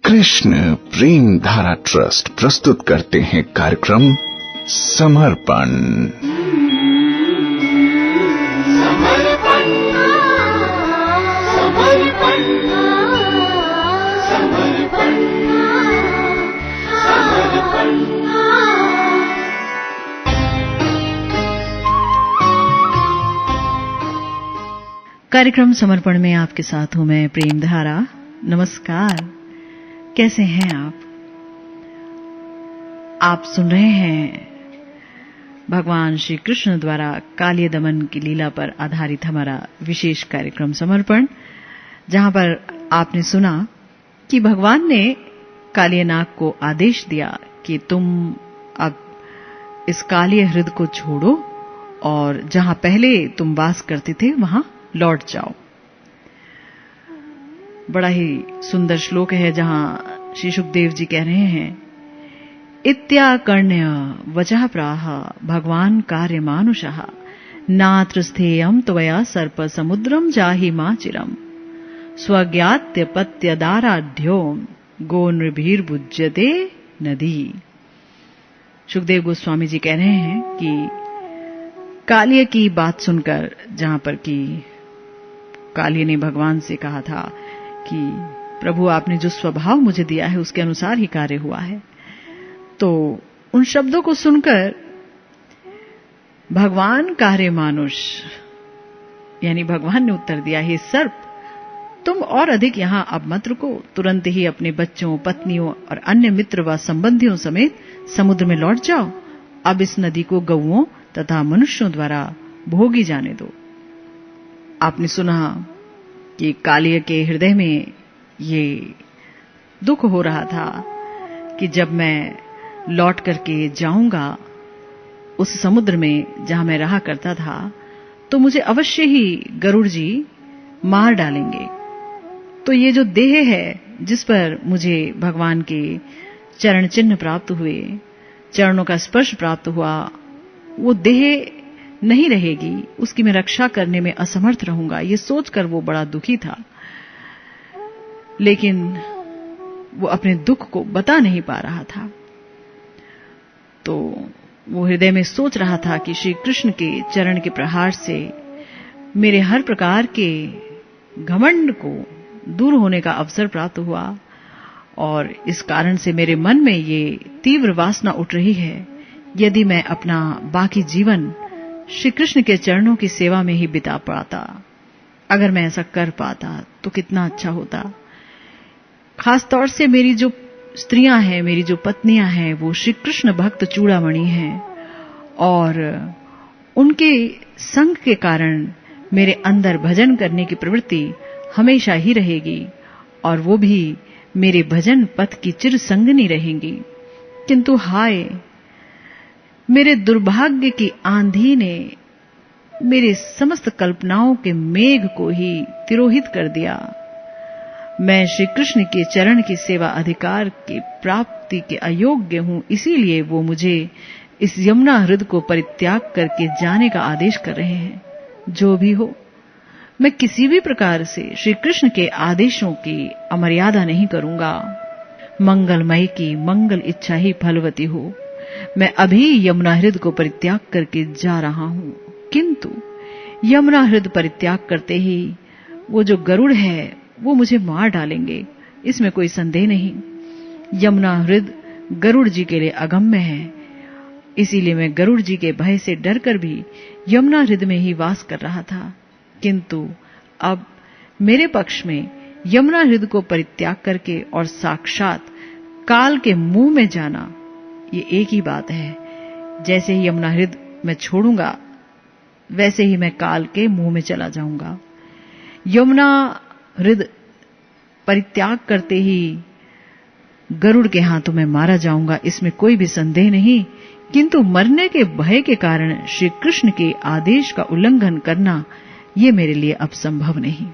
कृष्ण प्रेम धारा ट्रस्ट प्रस्तुत करते हैं कार्यक्रम समर्पण। कार्यक्रम समर्पण में आपके साथ हूं मैं प्रेम धारा। नमस्कार, कैसे हैं आप? आप सुन रहे हैं भगवान श्री कृष्ण द्वारा कालिय दमन की लीला पर आधारित हमारा विशेष कार्यक्रम समर्पण, जहां पर आपने सुना कि भगवान ने कालिय नाग को आदेश दिया कि तुम अब इस कालिय हृदय को छोड़ो और जहां पहले तुम वास करते थे वहां लौट जाओ। बड़ा ही सुंदर श्लोक है जहां श्री सुखदेव जी कह रहे हैं, इत्याकर्ण्य वचः प्राह भगवान कार्य मानुषः नात्र स्थेयं त्वया सर्प समुद्रम जाहि मा चिरम स्वज्ञात्य पत्यदाराढ्यो गो नृभिर्भुज्यते नदी। सुखदेव गोस्वामी जी कह रहे हैं कि कालिय की बात सुनकर, जहां पर कि कालिय ने भगवान से कहा था कि प्रभु आपने जो स्वभाव मुझे दिया है उसके अनुसार ही कार्य हुआ है, तो उन शब्दों को सुनकर भगवान कार्य मानुष यानी भगवान ने उत्तर दिया, हे सर्प, तुम और अधिक यहां अब मत रुको, तुरंत ही अपने बच्चों, पत्नियों और अन्य मित्र व संबंधियों समेत समुद्र में लौट जाओ। अब इस नदी को गौओं तथा मनुष्यों द्वारा भोगी जाने दो। आपने सुना कि कालिय के हृदय में ये दुख हो रहा था कि जब मैं लौट करके जाऊंगा उस समुद्र में जहां मैं रहा करता था, तो मुझे अवश्य ही गरुड़ जी मार डालेंगे। तो ये जो देह है जिस पर मुझे भगवान के चरण चिन्ह प्राप्त हुए, चरणों का स्पर्श प्राप्त हुआ, वो देह नहीं रहेगी, उसकी मैं रक्षा करने में असमर्थ रहूंगा। ये सोचकर वो बड़ा दुखी था, लेकिन वो अपने दुख को बता नहीं पा रहा था। तो वो हृदय में सोच रहा था कि श्री कृष्ण के चरण के प्रहार से मेरे हर प्रकार के घमंड को दूर होने का अवसर प्राप्त हुआ और इस कारण से मेरे मन में ये तीव्र वासना उठ रही है, यदि मैं अपना बाकी जीवन श्री कृष्ण के चरणों की सेवा में ही बिता पाता, अगर मैं ऐसा कर पाता तो कितना अच्छा होता। खास तौर से मेरी जो स्त्रियां हैं, मेरी जो पत्नियां हैं, वो श्री कृष्ण भक्त चूड़ामणि हैं और उनके संग के कारण मेरे अंदर भजन करने की प्रवृत्ति हमेशा ही रहेगी और वो भी मेरे भजन पथ की चिर संगनी रहेंगी। किंतु हाय, मेरे दुर्भाग्य की आंधी ने मेरे समस्त कल्पनाओं के मेघ को ही तिरोहित कर दिया। मैं श्री कृष्ण के चरण की सेवा अधिकार की प्राप्ति के अयोग्य हूं, इसीलिए वो मुझे इस यमुना हृदय को परित्याग करके जाने का आदेश कर रहे हैं। जो भी हो, मैं किसी भी प्रकार से श्री कृष्ण के आदेशों की अमर्यादा नहीं करूंगा। मंगलमय की मंगल इच्छा ही फलवती हो। मैं अभी यमुना हृदय को परित्याग करके जा रहा हूं, किंतु यमुना हृदय परित्याग करते ही वो जो गरुड़ है वो मुझे मार डालेंगे, इसमें कोई संदेह नहीं। यमुना हृदय गरुड़ जी के लिए अगम्य है, इसीलिए मैं गरुड़ जी के भय से डरकर भी यमुना हृदय में ही वास कर रहा था। किंतु अब मेरे पक्ष में यमुना हृदय को परित्याग करके और साक्षात काल के मुंह में जाना, ये एक ही बात है। जैसे ही यमुना हृदय मैं छोड़ूंगा, वैसे ही मैं काल के मुंह में चला जाऊंगा। यमुना हृदय परित्याग करते ही गरुड़ के हाथों में मारा जाऊंगा, इसमें कोई भी संदेह नहीं। किंतु मरने के भय के कारण श्री कृष्ण के आदेश का उल्लंघन करना, ये मेरे लिए अब संभव नहीं।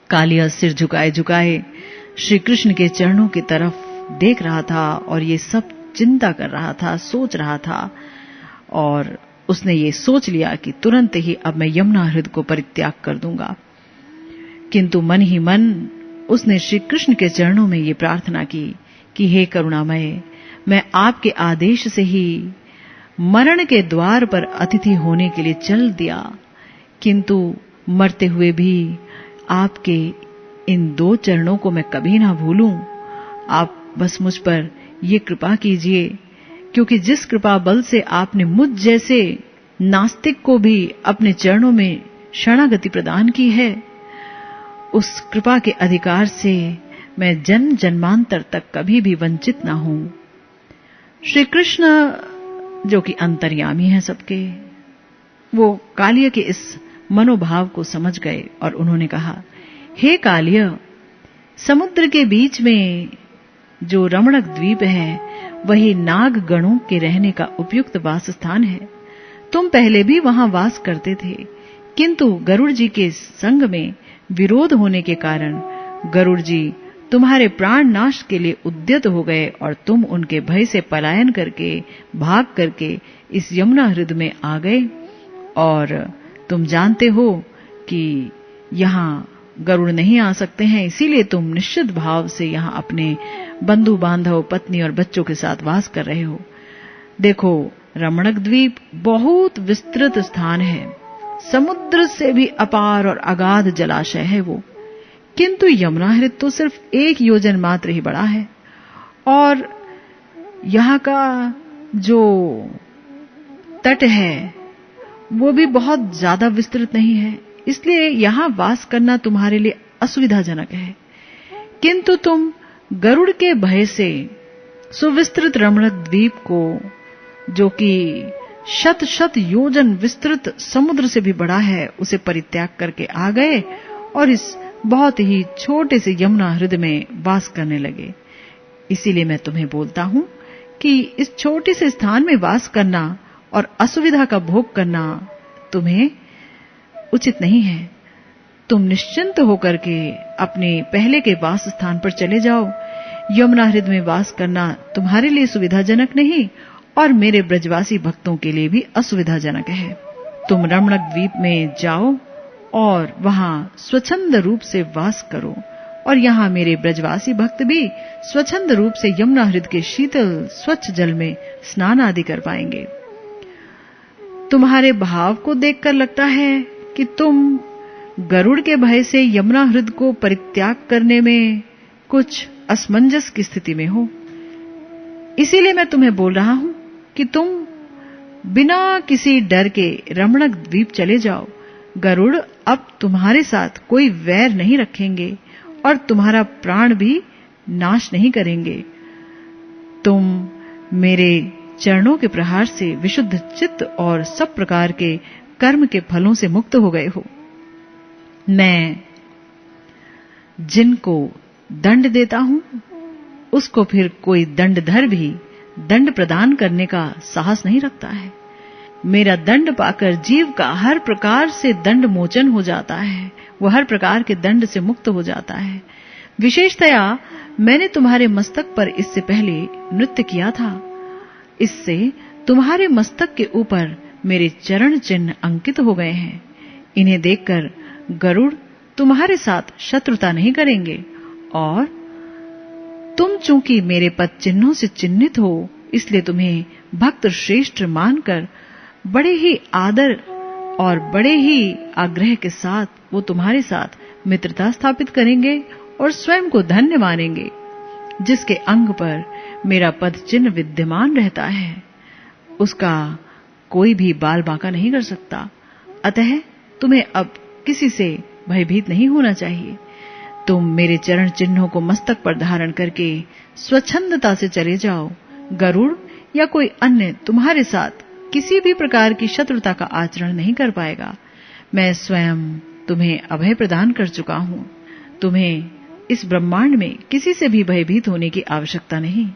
कालिया सिर झुकाए झुकाए श्री कृष्ण के चरणों की तरफ देख रहा था और ये सब चिंता कर रहा था, सोच रहा था, और उसने ये सोच लिया कि तुरंत ही अब मैं यमुना हृदय को परित्याग कर दूंगा। किंतु मन ही मन उसने श्री कृष्ण के चरणों में ये प्रार्थना की कि हे करुणामय, मैं आपके आदेश से ही मरण के द्वार पर अतिथि होने के लिए चल दिया, किंतु मरते हुए भी आपके इन 2 चरणों को मैं कभी ना भूलूं। आप बस मुझ पर ये कृपा कीजिए, क्योंकि जिस कृपा बल से आपने मुझ जैसे नास्तिक को भी अपने चरणों में शरणागति प्रदान की है, उस कृपा के अधिकार से मैं जन्म जन्मांतर तक कभी भी वंचित ना हूं। श्री कृष्ण, जो कि अंतर्यामी हैं सबके, वो कालिय के इस मनोभाव को समझ गए और उन्होंने कहा, हे कालिय, समुद्र के बीच में जो रमणक द्वीप है वही नाग गणों के रहने का उपयुक्त वास स्थान है। तुम पहले भी वहां वास करते थे, किंतु गरुड़ जी के संग में विरोध होने के कारण गरुड़ जी तुम्हारे प्राण नाश के लिए उद्यत हो गए और तुम उनके भय से पलायन करके, भाग करके इस यमुना हृद में आ गए। और तुम जानते हो कि यहाँ गरुड़ नहीं आ सकते हैं, इसीलिए तुम निश्चित भाव से यहाँ अपने बंधु बांधव, पत्नी और बच्चों के साथ वास कर रहे हो। देखो, रमणक द्वीप बहुत विस्तृत स्थान है, समुद्र से भी अपार और अगाध जलाशय है वो, किंतु यमुना हृद तो सिर्फ 1 योजन मात्र ही बड़ा है, और यहाँ का जो तट है वो भी बहुत ज्यादा विस्तृत नहीं है, इसलिए यहाँ वास करना तुम्हारे लिए असुविधाजनक है। किंतु तुम गरुड़ के भय से सुविस्तृत रमणक द्वीप को, जो कि शत शत योजन विस्तृत समुद्र से भी बड़ा है, उसे परित्याग करके आ गए और इस बहुत ही छोटे से यमुना हृद में वास करने लगे। इसीलिए मैं तुम्हें बोलता हूं कि इस छोटे से स्थान में वास करना और असुविधा का भोग करना तुम्हें उचित नहीं है। तुम निश्चिंत होकर के अपने पहले के वास स्थान पर चले जाओ। यमुना हृद में वास करना तुम्हारे लिए सुविधाजनक नहीं और मेरे ब्रजवासी भक्तों के लिए भी असुविधाजनक है। तुम रमणक द्वीप में जाओ और वहां स्वच्छंद रूप से वास करो, और यहाँ मेरे ब्रजवासी भक्त भी स्वच्छंद रूप से यमुना हृद के शीतल स्वच्छ जल में स्नान आदि कर पाएंगे। तुम्हारे भाव को देखकर लगता है कि तुम गरुड़ के भय से यमुना हृद को परित्याग करने में कुछ असमंजस की स्थिति में हो। इसीलिए मैं तुम्हें बोल रहा हूं कि तुम बिना किसी डर के रमणक द्वीप चले जाओ। गरुड़ अब तुम्हारे साथ कोई वैर नहीं रखेंगे और तुम्हारा प्राण भी नाश नहीं करेंगे। तुम मेरे चरणों के प्रहार से विशुद्ध चित्त और सब प्रकार के कर्म के फलों से मुक्त हो गए हो। मैं जिनको दंड देता हूं, उसको फिर कोई दंडधर भी दंड प्रदान करने का साहस नहीं रखता है। मेरा दंड पाकर जीव का हर प्रकार से दंड मोचन हो जाता है, वह हर प्रकार के दंड से मुक्त हो जाता है। विशेषतया मैंने तुम्हारे मस्तक पर इससे पहले नृत्य किया था। इससे तुम्हारे मस्तक के ऊपर मेरे चरण चिन्ह अंकित हो गए हैं। इन्हें देखकर गरुड़ तुम्हारे साथ शत्रुता नहीं करेंगे, और तुम चूंकि मेरे पद चिन्हों से चिन्हित हो, इसलिए तुम्हें भक्त श्रेष्ठ मानकर बड़े ही आदर और बड़े ही आग्रह के साथ वो तुम्हारे साथ मित्रता स्थापित करेंगे और स्वयं को धन्य मानेंगे। जिसके अंग पर मेरा पद चिन्ह विद्यमान रहता है, उसका कोई भी बाल बांका नहीं कर सकता। अतः तुम्हें अब किसी से भयभीत नहीं होना चाहिए। तुम मेरे चरण चिन्हों को मस्तक पर धारण करके स्वच्छंदता से चले जाओ। गरुड़ या कोई अन्य तुम्हारे साथ किसी भी प्रकार की शत्रुता का आचरण नहीं कर पाएगा। मैं स्वयं तुम्हें अभय प्रदान कर चुका हूं। तुम्हें इस ब्रह्मांड में किसी से भी भयभीत होने की आवश्यकता नहीं।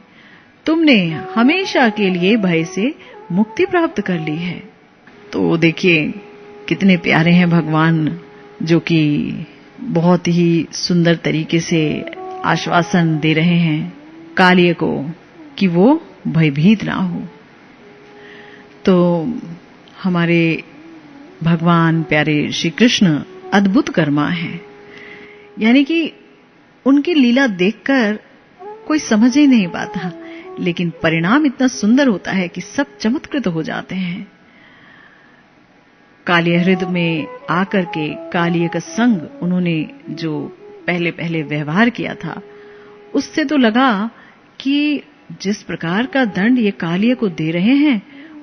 तुमने हमेशा के लिए भय से मुक्ति प्राप्त कर ली है। तो देखिए कितने प्यारे हैं भगवान, जो कि बहुत ही सुंदर तरीके से आश्वासन दे रहे हैं कालिय को कि वो भयभीत ना हो। तो हमारे भगवान प्यारे श्री कृष्ण अद्भुत कर्मा हैं, यानी कि उनकी लीला देखकर कोई समझ ही नहीं पाता, लेकिन परिणाम इतना सुंदर होता है कि सब चमत्कृत हो जाते हैं। कालिय हृदय में आकर के कालिय का संग उन्होंने जो पहले पहले व्यवहार किया था, उससे तो लगा कि जिस प्रकार का दंड ये कालिय को दे रहे हैं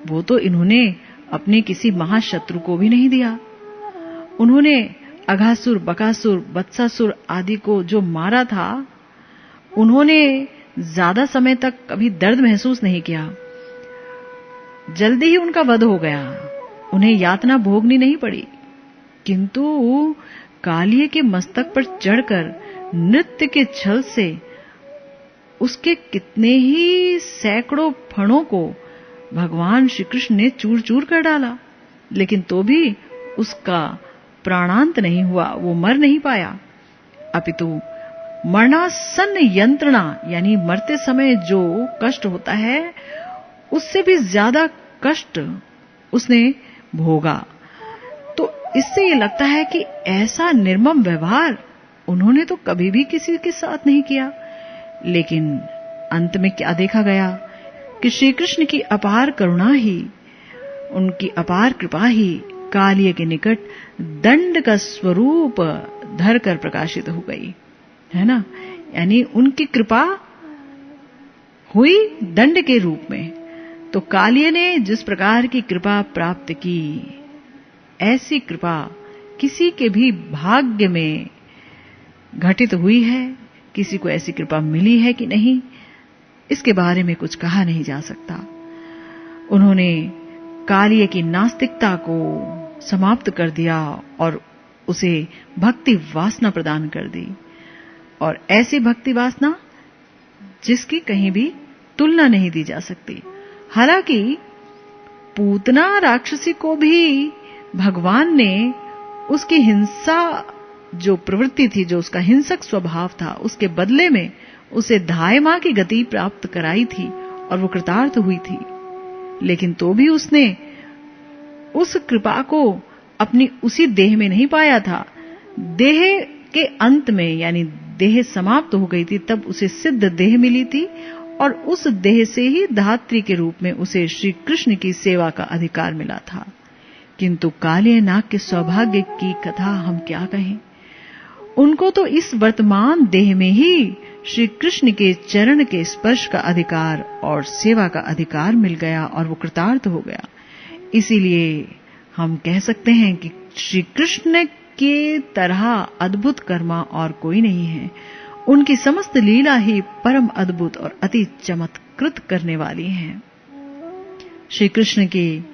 वो तो इन्होंने अपने किसी महाशत्रु को भी नहीं दिया। उन्होंने अघासुर, बकासुर, वत्सासुर आदि को जो मारा था, उन्होंने ज्यादा समय तक कभी दर्द महसूस नहीं किया। जल्दी ही उनका वध हो गया, उन्हें यातना भोगनी नहीं पड़ी। किंतु कालिय के मस्तक पर चढ़कर नृत्य के छल से उसके कितने ही सैकड़ों फणों को भगवान श्री कृष्ण ने चूर चूर कर डाला, लेकिन तो भी उसका प्राणांत नहीं हुआ, वो मर नहीं पाया। अपितु मरणासन यंत्रणा यानी मरते समय जो कष्ट होता है, उससे भी ज्यादा कष्ट उसने भोगा। तो इससे ये लगता है कि ऐसा निर्मम व्यवहार उन्होंने तो कभी भी किसी के साथ नहीं किया। लेकिन अंत में क्या देखा गया कि श्री कृष्ण की अपार करुणा ही, उनकी अपार कृपा ही कालिय के निकट दंड का स्वरूप धरकर प्रकाशित हो गई, है ना। यानी उनकी कृपा हुई दंड के रूप में। तो कालिय ने जिस प्रकार की कृपा प्राप्त की, ऐसी कृपा किसी के भी भाग्य में घटित हुई है, किसी को ऐसी कृपा मिली है कि नहीं, इसके बारे में कुछ कहा नहीं जा सकता। उन्होंने कालिय की नास्तिकता को समाप्त कर दिया और उसे भक्ति वासना प्रदान कर दी, और ऐसी भक्ति वासना जिसकी कहीं भी तुलना नहीं दी जा सकती। हालांकि पूतना राक्षसी को भी भगवान ने उसकी हिंसा जो प्रवृत्ति थी, जो उसका हिंसक स्वभाव था, उसके बदले में उसे धायमा की गति प्राप्त कराई थी और वो कृतार्थ हुई थी। लेकिन तो भी उसने उस कृपा को अपनी उसी देह में नहीं पाया था। देह के अंत में, यानी देह समाप्त हो गई थी, तब उसे सिद्ध देह मिली थी, और उस देह से ही धात्री के रूप में उसे श्री कृष्ण की सेवा का अधिकार मिला था। किंतु कालिय नाग के सौभाग्य की कथा हम क्या कहें। उनको तो इस वर्तमान देह में ही श्री कृष्ण के चरण के स्पर्श का अधिकार और सेवा का अधिकार मिल गया और वो कृतार्थ हो गया। इसीलिए हम कह सकते हैं कि श्री कृष्ण के तरह अद्भुत कर्मा और कोई नहीं है। उनकी समस्त लीला ही परम अद्भुत और अति चमत्कृत करने वाली है। श्री कृष्ण की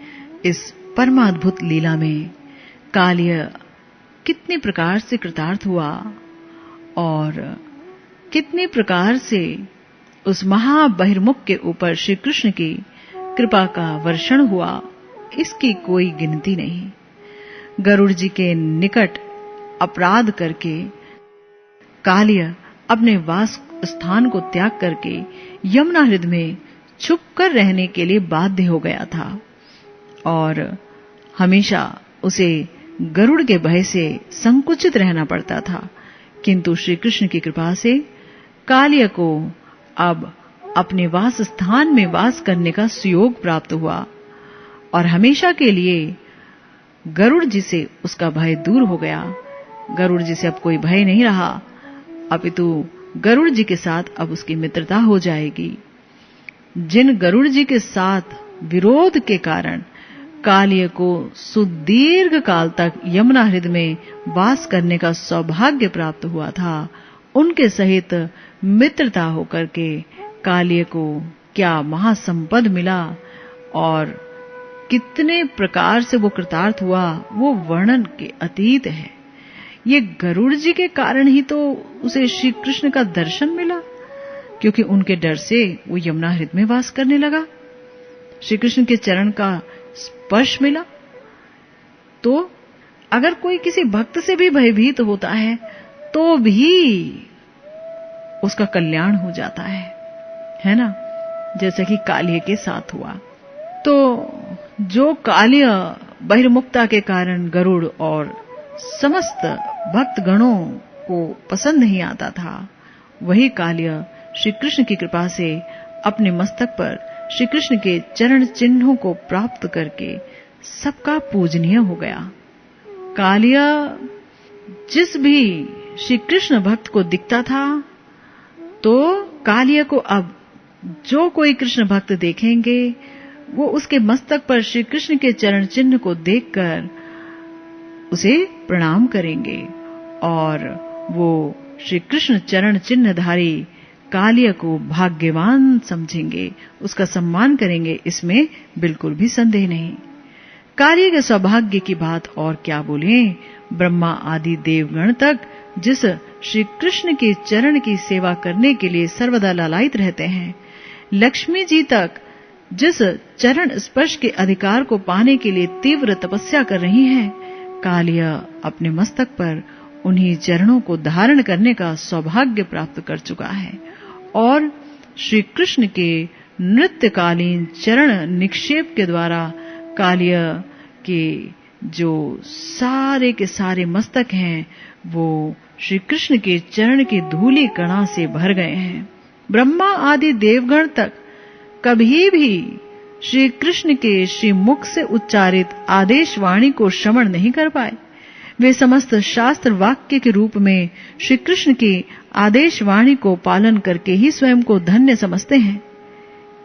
इस परमाद्भुत लीला में कालिय कितने प्रकार से कृतार्थ हुआ और कितने प्रकार से उस महाबहिर्मुख के ऊपर श्री कृष्ण की कृपा का वर्षण हुआ, इसकी कोई गिनती नहीं। गरुड़ जी के निकट अपराध करके कालिय अपने वास स्थान को त्याग करके यमुना हृदय में छुपकर रहने के लिए बाध्य हो गया था, और हमेशा उसे गरुड़ के भय से संकुचित रहना पड़ता था। किंतु श्री कृष्ण की कृपा से कालिय को अब अपने वास स्थान में वास करने का सुयोग प्राप्त हुआ, और हमेशा के लिए गरुड़ जी से उसका भय दूर हो गया। गरुड़ जी से अब कोई भय नहीं रहा, अपितु गरुड़ जी के साथ अब उसकी मित्रता हो जाएगी। जिन गरुड़ जी के साथ विरोध के कारण कालिय को सुदीर्घ काल तक यमुना हृदय में वास करने का सौभाग्य प्राप्त हुआ था, उनके सहित मित्रता होकर के कालिय को क्या महासंपद मिला और कितने प्रकार से वो कृतार्थ हुआ, वो वर्णन के अतीत है। ये गरुड़ जी के कारण ही तो उसे श्री कृष्ण का दर्शन मिला, क्योंकि उनके डर से वो यमुना हृदय में वास करने लगा। श्री कृष्ण के चरण का स्पर्श मिला। तो अगर कोई किसी भक्त से भी भयभीत होता है तो भी उसका कल्याण हो जाता है ना, जैसा कि कालिय के साथ हुआ। तो जो कालिय बहिर्मुखता के कारण गरुड़ और समस्त भक्त गणों को पसंद नहीं आता था, वही कालिया श्री कृष्ण की कृपा से अपने मस्तक पर श्री कृष्ण के चरण चिन्हों को प्राप्त करके सबका पूजनीय हो गया। कालिया जिस भी श्री कृष्ण भक्त को दिखता था, तो कालिया को अब जो कोई कृष्ण भक्त देखेंगे वो उसके मस्तक पर श्री कृष्ण के चरण चिन्ह को देखकर उसे प्रणाम करेंगे और वो श्री कृष्ण चरण चिन्हधारी कालिया को भाग्यवान समझेंगे, उसका सम्मान करेंगे, इसमें बिल्कुल भी संदेह नहीं। कालिया के सौभाग्य की बात और क्या बोलें, ब्रह्मा आदि देवगण तक जिस श्री कृष्ण के चरण की सेवा करने के लिए सर्वदा लालायित रहते हैं, लक्ष्मी जी तक जिस चरण स्पर्श के अधिकार को पाने के लिए तीव्र तपस्या कर रही हैं, कालिया अपने मस्तक पर उन्हीं चरणों को धारण करने का सौभाग्य प्राप्त कर चुका है और श्री कृष्ण के नृत्यकालीन चरण निक्षेप के द्वारा कालिया के जो सारे के सारे मस्तक हैं वो श्री कृष्ण के चरण की धूलि कणा से भर गए हैं। ब्रह्मा आदि देवगण तक कभी भी श्री कृष्ण के श्री मुख से उच्चारित आदेश वाणी को श्रवण नहीं कर पाए। वे समस्त शास्त्र वाक्य के रूप में श्री कृष्ण की आदेश वाणी को पालन करके ही स्वयं को धन्य समझते हैं,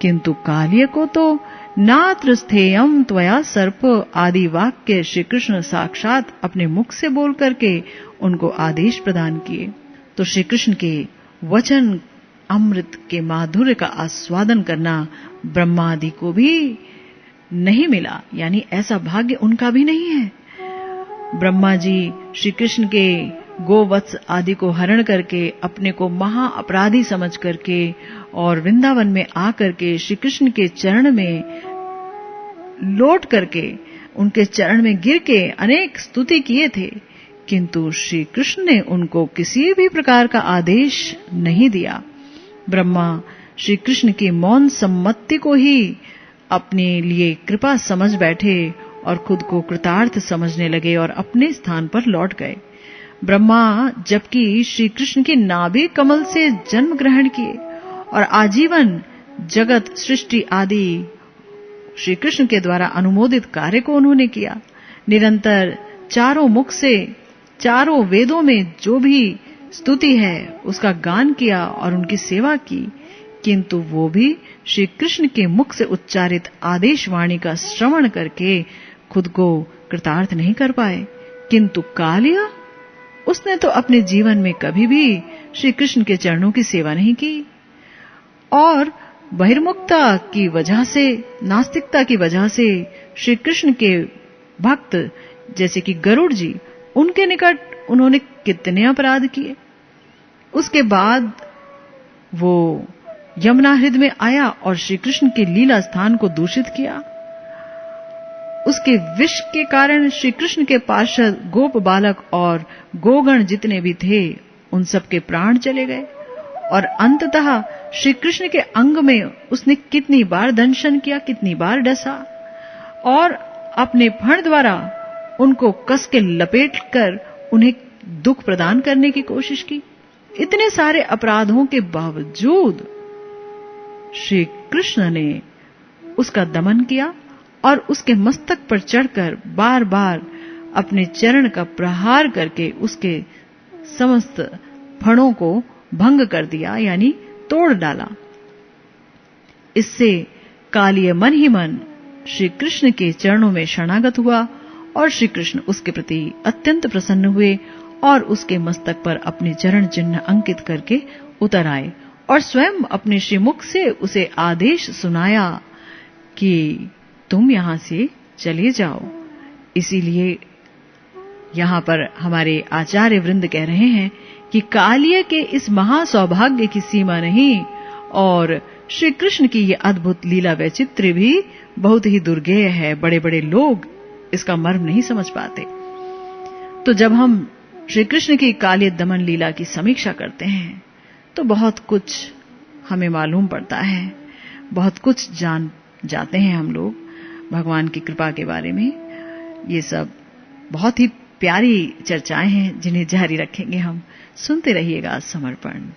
किंतु कालिया को तो नात्र स्थेयम त्वया सर्प आदि वाक्य श्री कृष्ण साक्षात अपने मुख से बोल करके उनको आदेश प्रदान किए। तो श्री कृष्ण के वचन अमृत के माधुर्य का आस्वादन करना ब्रह्मा आदि को भी नहीं मिला, यानी ऐसा भाग्य उनका भी नहीं है। ब्रह्मा जी श्री कृष्ण के गोवत्स आदि को हरण करके अपने को महा अपराधी समझ करके और वृंदावन में आकर के श्री कृष्ण के चरण में लौट करके उनके चरण में गिर के अनेक स्तुति किए थे, किंतु श्री कृष्ण ने उनको किसी भी प्रकार का आदेश नहीं दिया। ब्रह्मा श्री कृष्ण की मौन सम्मति को ही अपने लिए कृपा समझ बैठे और खुद को कृतार्थ समझने लगे और अपने स्थान पर लौट गए। ब्रह्मा जबकि श्री कृष्ण की नाभि कमल से जन्म ग्रहण किए और आजीवन जगत सृष्टि आदि श्री कृष्ण के द्वारा अनुमोदित कार्य को उन्होंने किया। निरंतर चारों मुख से चारों वेदों में जो भी स्तुति है उसका गान किया और उनकी सेवा की, किंतु वो भी श्री कृष्ण के मुख से उच्चारित आदेश वाणी का श्रवण करके खुद को कृतार्थ नहीं कर पाए। किंतु कालिया, उसने तो अपने जीवन में कभी भी श्री कृष्ण के चरणों की सेवा नहीं की और बहिर्मुखता की वजह से, नास्तिकता की वजह से श्री कृष्ण के भक्त जैसे कि गरुड़ जी, उनके निकट उन्होंने कितने अपराध किए। उसके बाद वो यमुना हृद में आया और श्री कृष्ण के लीला स्थान को दूषित किया। उसके विष के कारण श्री कृष्ण के पार्षद गोप बालक और गोगण जितने भी थे उन सब के प्राण चले गए और अंततः श्री कृष्ण के अंग में उसने कितनी बार दंशन किया, कितनी बार डसा और अपने फण द्वारा उनको कस के लपेटकर उन्हें दुख प्रदान करने की कोशिश की। इतने सारे अपराधों के बावजूद श्री कृष्ण ने उसका दमन किया और उसके मस्तक पर चढ़कर बार बार अपने चरण का प्रहार करके उसके समस्त फणों को भंग कर दिया, यानी तोड़ डाला। इससे कालिय मन ही मन श्री कृष्ण के चरणों में शरणागत हुआ और श्री कृष्ण उसके प्रति अत्यंत प्रसन्न हुए और उसके मस्तक पर अपने चरण चिन्ह अंकित करके उतर आए और स्वयं अपने श्रीमुख से उसे आदेश सुनाया कि तुम यहां से चले जाओ। इसीलिए यहां पर हमारे आचार्य वृंद कह रहे हैं कि कालिय के इस महासौभाग्य की सीमा नहीं और श्री कृष्ण की ये अद्भुत लीला वैचित्र्य भी बहुत ही दुर्गेय है। बड़े बड़े लोग इसका मर्म नहीं समझ पाते। तो जब हम श्री कृष्ण की कालिय दमन लीला की समीक्षा करते हैं तो बहुत कुछ हमें मालूम पड़ता है, बहुत कुछ जान जाते हैं हम लोग भगवान की कृपा के बारे में। ये सब बहुत ही प्यारी चर्चाएं हैं जिन्हें जारी रखेंगे हम। सुनते रहिएगा समर्पण।